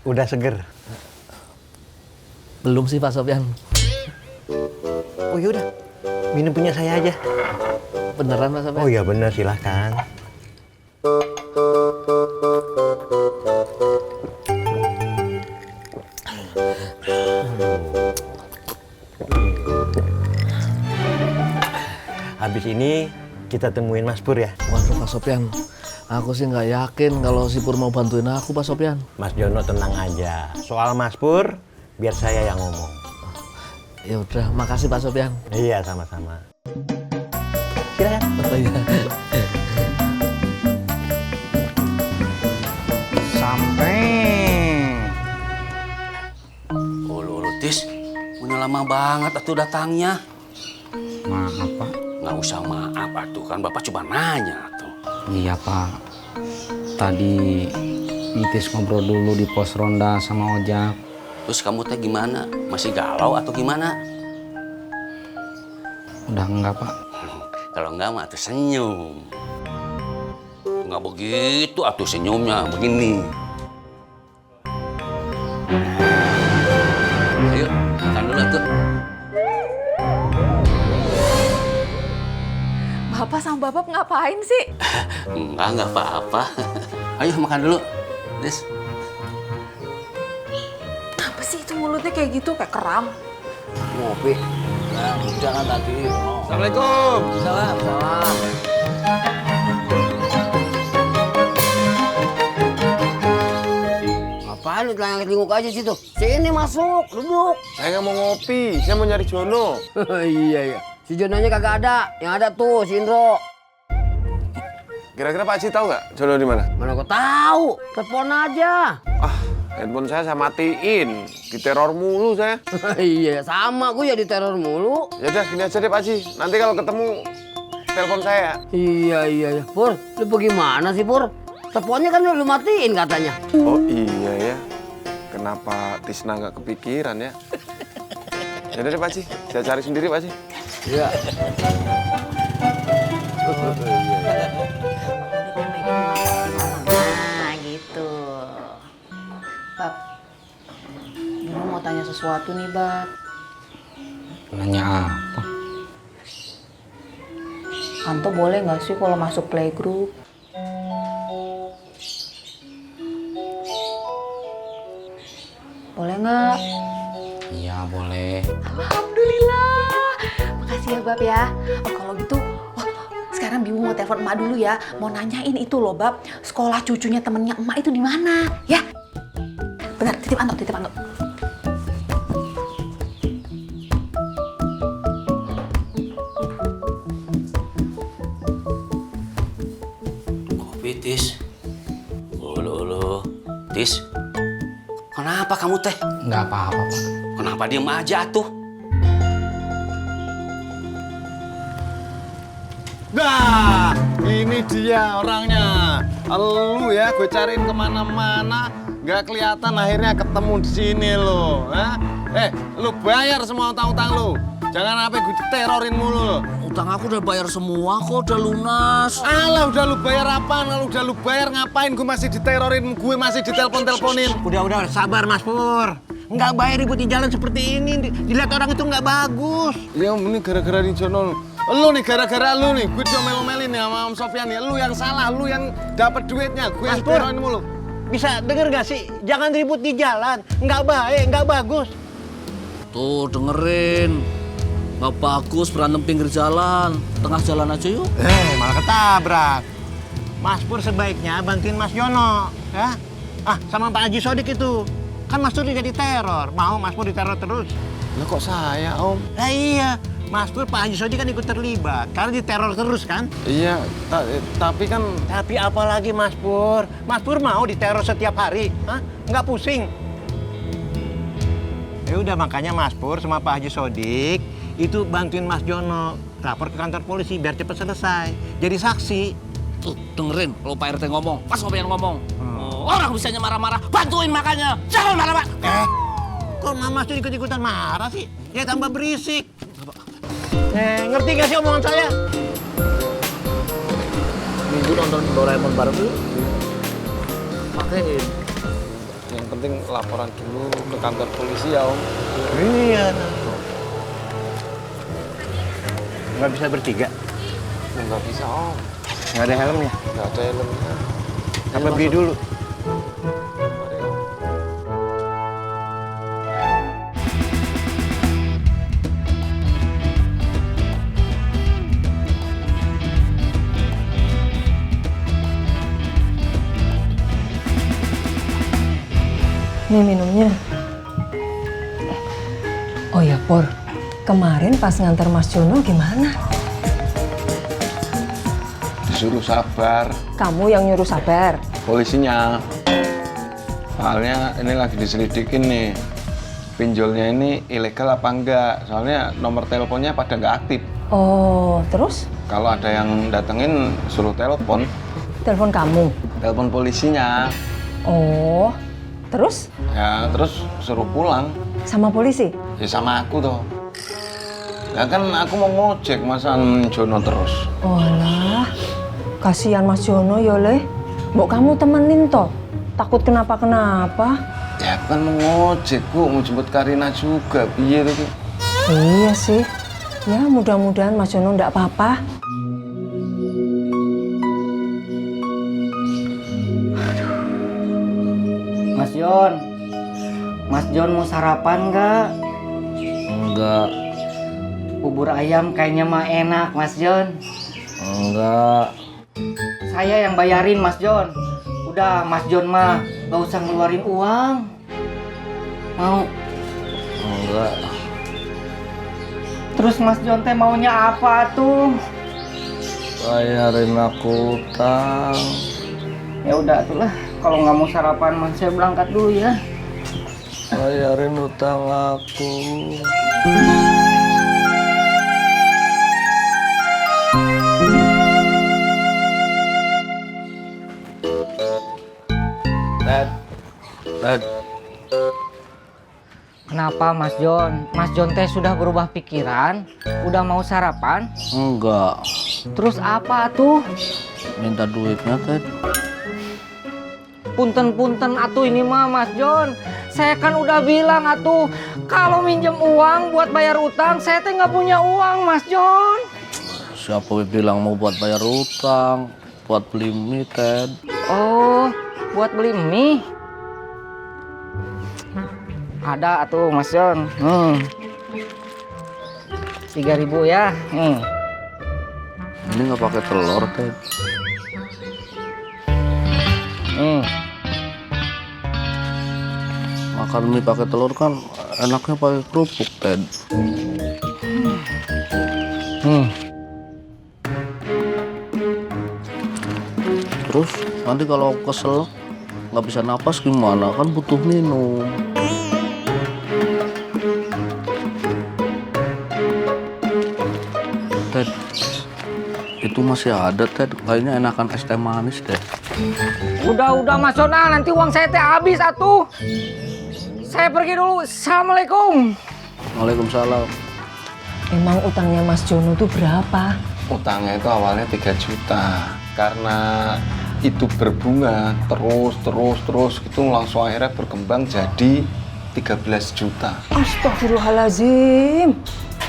Udah seger? Belum sih Pak Sopyan. Oh yaudah, minum punya saya aja. Beneran Pak Sopyan? Oh iya bener, silahkan. Habis ini kita temuin Mas Pur ya. Waduh Pak Sopyan, aku sih nggak yakin kalau si Pur mau bantuin aku Pak Sopyan. Mas Jono tenang aja. Soal Mas Pur, biar saya yang ngomong. Ya udah, makasih Pak Sopyan. Iya, sama-sama. Silakan. Oh, iya. Sampai. Ulu Tis, udah lama banget atuh datangnya. Maaf Pak. Nggak usah maaf atuh, kan Bapak cuma nanya tuh. Iya Pak. Tadi Nitis ngobrol dulu di pos ronda sama Ojak. Terus kamu teh gimana? Masih galau atau gimana? Udah enggak Pak. Kalau enggak mah atuh senyum. Nggak begitu atuh senyumnya, begini. Ayo, makan dulu atuh. Bapak sama Bapak ngapain sih? Enggak apa-apa. Ayo makan dulu, Tis. Apa sih itu mulutnya kayak gitu, kayak keram? Ngopi. Nah, jangan tadi. Assalamualaikum. Salam. Apaan lu telangak aja situ? Sini masuk, duduk. Saya nggak mau ngopi, saya mau nyari Jono. Iya. Si Jononya kagak ada. Yang ada tuh si Indro. Kira-kira Pak Haji tahu nggak Jono di mana? Mana gua tahu? Telepon aja. Ah, handphone saya matiin. Diteror mulu saya. Iya, sama gua ya diteror mulu. Ya udah gini aja deh Pak Haji. Nanti kalau ketemu telepon saya. Iya. Pur, lu bagaimana sih Pur? Teleponnya kan lu matiin katanya. Oh iya ya. Kenapa Tisna nggak kepikiran ya? Ya udah deh Pak Haji, saya cari sendiri Pak Haji. Iya. Nah gitu. Bab, Bimo mau tanya sesuatu nih, Bab. Nanya apa? Anto boleh nggak sih kalau masuk playgroup? Boleh nggak? Iya boleh. Alhamdulillah. Makasih ya, Bab ya. Oh, kalau gitu, sekarang Bimu mau telepon emak dulu ya. Mau nanyain itu loh, Bab. Sekolah cucunya temennya emak itu di mana? Ya. Benar, titip Anto. Kopi, Tis. Ulu. Tis, kenapa kamu teh? Enggak apa-apa Pak. Kenapa diem aja tuh? Nah, ini dia orangnya. Lu ya, gue cariin kemana-mana, nggak kelihatan. Akhirnya ketemu di sini lo. Lu bayar semua utang-utang lu. Jangan sampai gue diterorin mulu. Utang aku udah bayar semua kok, udah lunas. Alah, udah lu bayar apaan? Kalau udah lu bayar ngapain? Gue masih diterorin, gue masih ditelepon-teleponin. Udah, sabar Mas Pur. Nggak bayar ribut di jalan seperti ini. Dilihat orang itu nggak bagus. Ya, ini gara-gara di Jono. Lu nih, gara-gara lu nih. Gue diomel-omelin nih sama Om Sofyan nih. Lu yang salah, lu yang dapat duitnya. Gue yang Mas Pur. diterorin mulu. Bisa denger gak sih? Jangan ribut di jalan. Nggak baik, nggak bagus. Tuh dengerin. Nggak bagus berantem pinggir jalan. Tengah jalan aja yuk. Malah ketabrak. Mas Pur sebaiknya bantuin Mas Jono. Ya? Sama Pak Haji Sodik itu. Kan Mas Pur juga diteror. Mau Mas Pur diteror terus? Lah kok saya, Om? Lah iya. Mas Pur, Pak Haji Sodik kan ikut terlibat. Karena diteror terus kan? Iya, tapi kan... Tapi apalagi Mas Pur? Mas Pur mau diteror setiap hari? Nggak pusing? Ya udah makanya Mas Pur sama Pak Haji Sodik itu bantuin Mas Jono lapor ke kantor polisi biar cepet selesai. Jadi saksi. Tuh dengerin kalau Pak RT ngomong, Mas Sopyan ngomong. Orang bisanya marah-marah, bantuin makanya. Jangan marah-marah. Kok Mas tuh ikut-ikutan marah sih? Ya tambah berisik. Ngerti gak sih omongan saya? Minggu nonton Doraemon bareng dulu. Makin. Yang penting laporan dulu ke kantor polisi ya Om. Iya. Nggak bisa bertiga? Nggak bisa Om. Nggak ada helmnya? Nggak ada helmnya. Apa beli dulu? Mari, Om. Nih minumnya. Oh ya Pur, kemarin pas nganter Mas Jono gimana? Disuruh sabar Kamu yang nyuruh sabar. polisinya. Soalnya ini lagi diselidikin nih. Pinjolnya ini ilegal apa enggak? Soalnya nomor teleponnya pada nggak aktif. Oh, terus? Kalau ada yang datengin suruh telepon Telepon kamu? polisinya. Oh, terus? Ya terus suruh pulang. Sama polisi? Ya sama aku toh. Ya kan aku mau ngojek masan Jono terus. Walah, kasihan Mas Jono ya Le. Mbok kamu temenin toh. Takut kenapa-kenapa. Ya aku kan mau ngojek Bu, mau jemput Karina juga. Piye tuh? Iya sih. Ya mudah-mudahan Mas Jono ndak apa-apa. Mas Jon mau sarapan nggak? Enggak, Bubur ayam kayaknya mah enak, Mas Jon. enggak. Saya yang bayarin, Mas Jon. Udah, Mas Jon mah nggak usah ngeluarin uang. Mau? Enggak. Terus Mas Jon teh maunya apa tuh? Bayarin aku utang. Ya udah itulah, kalau nggak mau sarapan, Mas saya berangkat dulu ya. Bayarin utang aku. Dad. Kenapa Mas Jon? Mas Jon teh sudah berubah pikiran? Udah mau sarapan? Enggak. Terus apa tuh? Minta duitnya, Ted. Punten-punten atuh ini mah Mas Jon. Saya kan udah bilang atuh, kalau minjem uang buat bayar utang, saya teh nggak punya uang Mas Jon. Siapa bilang mau buat bayar utang? Buat beli mie, Ted. Oh, buat beli mie? Ada atuh Mas Jon. 3.000 ya. Ini nggak pakai telur, Ted. Makan mie pakai telur kan enaknya pakai kerupuk, Ted. Terus nanti kalau kesel nggak bisa napas gimana? Kan butuh minum. Ted, itu masih ada, Ted. Kayaknya enakan es teh manis deh. Udah Mas Jon, nanti uang saya teh habis atuh. Saya pergi dulu. Assalamualaikum. Waalaikumsalam. Emang utangnya Mas Jono tuh berapa? Utangnya itu awalnya 3 juta. Karena itu berbunga terus gitu langsung akhirnya berkembang jadi 13 juta. Astagfirullahaladzim.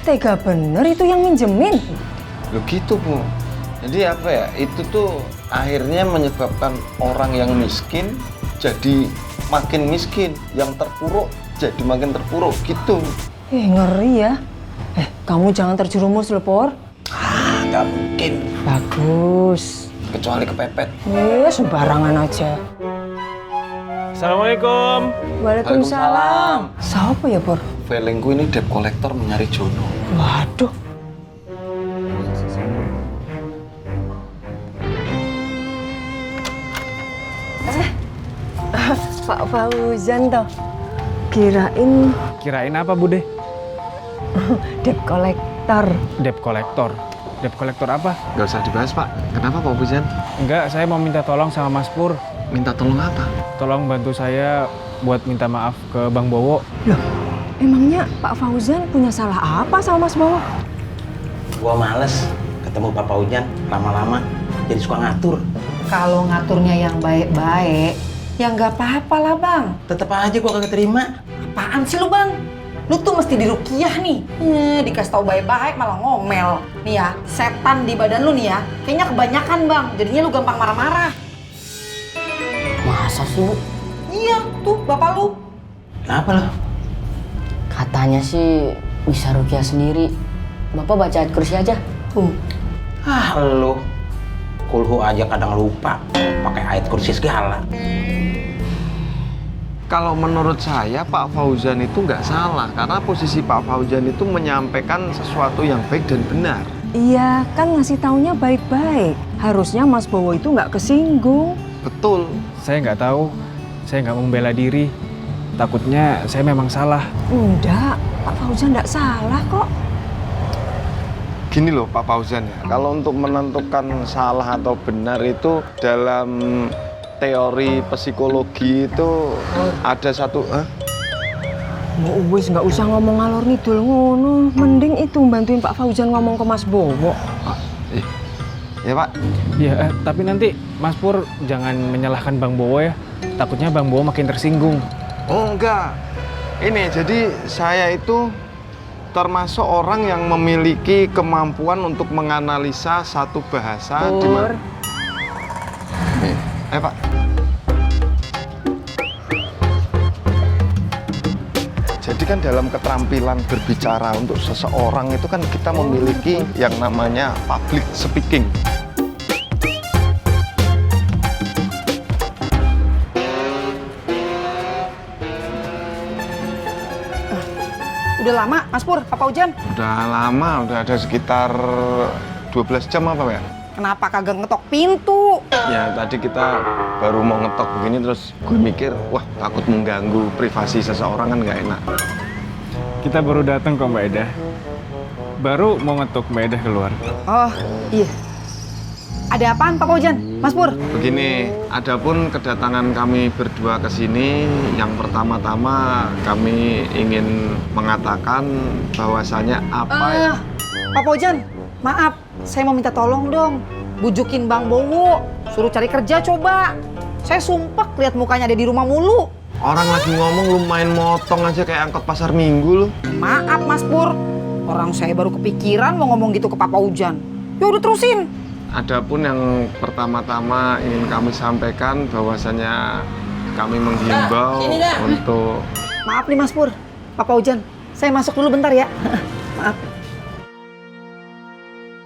Tega bener itu yang minjemin. Loh gitu Bu. Jadi apa ya, itu tuh akhirnya menyebabkan orang yang miskin jadi makin miskin, yang terpuruk jadi makin terpuruk gitu. Ngeri ya. Kamu jangan terjerumus loh, Por. Nggak mungkin. Bagus. Kecuali kepepet. Sembarangan aja. Assalamualaikum. Waalaikumsalam. Siapa ya, Por? Feelingku ini debt collector mencari Jono. Waduh. Pak Fauzan toh. Kirain apa, Bude? Debt collector. Debt kolektor. Debt kolektor apa? Nggak usah dibahas Pak. Kenapa Pak Fauzan? Enggak, saya mau minta tolong sama Mas Pur. Minta tolong apa? Tolong bantu saya buat minta maaf ke Bang Bowo. Loh, emangnya Pak Fauzan punya salah apa sama Mas Bowo? Gua males ketemu Pak Fauzan lama-lama jadi suka ngatur. Kalau ngaturnya yang baik-baik, Ya nggak apa-apa lah bang. Tetep aja gua kagak terima. Apaan sih lu bang? Lu tuh mesti diruqyah nih. Dikasih tau baik-baik malah ngomel. Nih ya, setan di badan lu nih ya. Kayaknya kebanyakan bang, jadinya lu gampang marah-marah. Masa sih, Bu? Iya, tuh bapak lu. Kenapa lo? Katanya sih bisa ruqyah sendiri. Bapak baca ayat kursi aja. Ah lo. Kulhu aja kadang lupa. Pakai ayat kursi segala. Kalau menurut saya Pak Fauzan itu nggak salah karena posisi Pak Fauzan itu menyampaikan sesuatu yang baik dan benar. Iya, kan ngasih taunya baik-baik. Harusnya Mas Bowo itu nggak kesinggung. Betul. Saya nggak tahu, saya nggak mau membela diri. Takutnya saya memang salah. Enggak, Pak Fauzan nggak salah kok. Gini loh Pak Fauzan ya, kalau untuk menentukan salah atau benar itu dalam teori psikologi itu ada satu Wis nggak usah ngomong ngalor ngidul ngono. Mending itu bantuin Pak Fauzan ngomong ke Mas Bowo. ya Pak. Ya, tapi nanti Mas Pur jangan menyalahkan Bang Bowo ya. Takutnya Bang Bowo makin tersinggung. Oh enggak, ini jadi saya itu termasuk orang yang memiliki kemampuan untuk menganalisa satu bahasa di mana. Pak. Jadi kan dalam keterampilan berbicara untuk seseorang itu kan kita memiliki yang namanya public speaking. Udah lama, Mas Pur, Pak Fauzan? Udah lama, udah ada sekitar 12 jam apa ya? Kenapa kagak ngetok pintu? Ya tadi kita baru mau ngetok begini terus gue mikir, wah takut mengganggu privasi seseorang kan nggak enak. Kita baru datang kok Mbak Eda. Baru mau ngetok Mbak Eda keluar. Oh, iya. Ada apaan Pak Fauzan? Mas Pur? Begini, adapun kedatangan kami berdua ke sini, yang pertama-tama kami ingin mengatakan bahwasanya apa Pak Fauzan, maaf, saya mau minta tolong dong. Bujukin Bang Bowo, suruh cari kerja coba. Saya sumpah lihat mukanya ada di rumah mulu. orang lagi ngomong lu main motong aja kayak angkot pasar minggu lu. Maaf Mas Pur, orang saya baru kepikiran mau ngomong gitu ke Pak Fauzan. Ya udah terusin. Adapun yang pertama-tama ingin kami sampaikan bahwasanya kami menghimbau untuk Maaf nih Mas Pur, Pak Fauzan, saya masuk dulu bentar ya. Maaf.